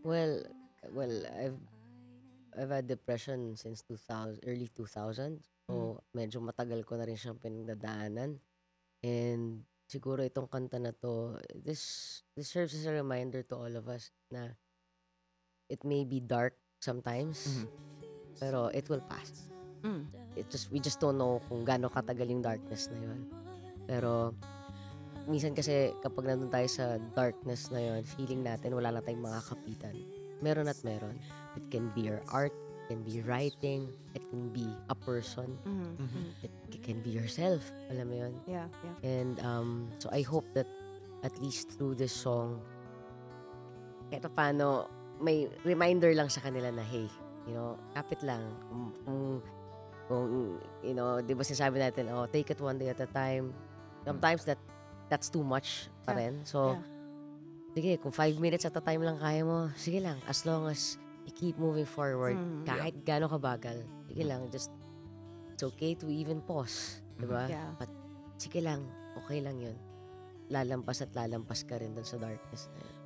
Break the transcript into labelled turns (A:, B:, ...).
A: Well, well, I've had depression since 2000, early 2000.
B: Mm.
A: So, medyo matagal ko na rin siyang pinagdadaanan. And siguro itong kanta na to, this serves as a reminder to all of us na it may be dark sometimes,
B: Mhm.
A: pero it will pass.
B: Mm.
A: We just don't know kung gaano katagal yung darkness na yun. Pero minsan kasi kapag nandun tayo sa darkness na yun, feeling natin wala na tayong mga kapitan. Meron at meron. It can be your art, it can be writing, it can be a person,
B: Mhm.
C: Mhm.
B: Mhm.
A: it can be yourself. Alam mo yun?
B: Yeah, yeah.
A: And so I hope that at least through this song, kahit paano, may reminder lang sa kanila na, hey, kapit lang. Kung di ba sinasabi natin, oh, take it one day at a time. Sometimes that's too much pa
B: Yeah,
A: rin. So,
B: yeah.
A: sige, kung 5 minutes at a time lang kaya mo, sige lang. As long as you keep moving forward,
B: Mm.
A: kahit gaano kabagal, sige lang. Just, it's okay to even pause. Diba?
B: Yeah.
A: But, sige lang. Okay lang yun. Lalampas at lalampas ka rin dun sa darkness na yun.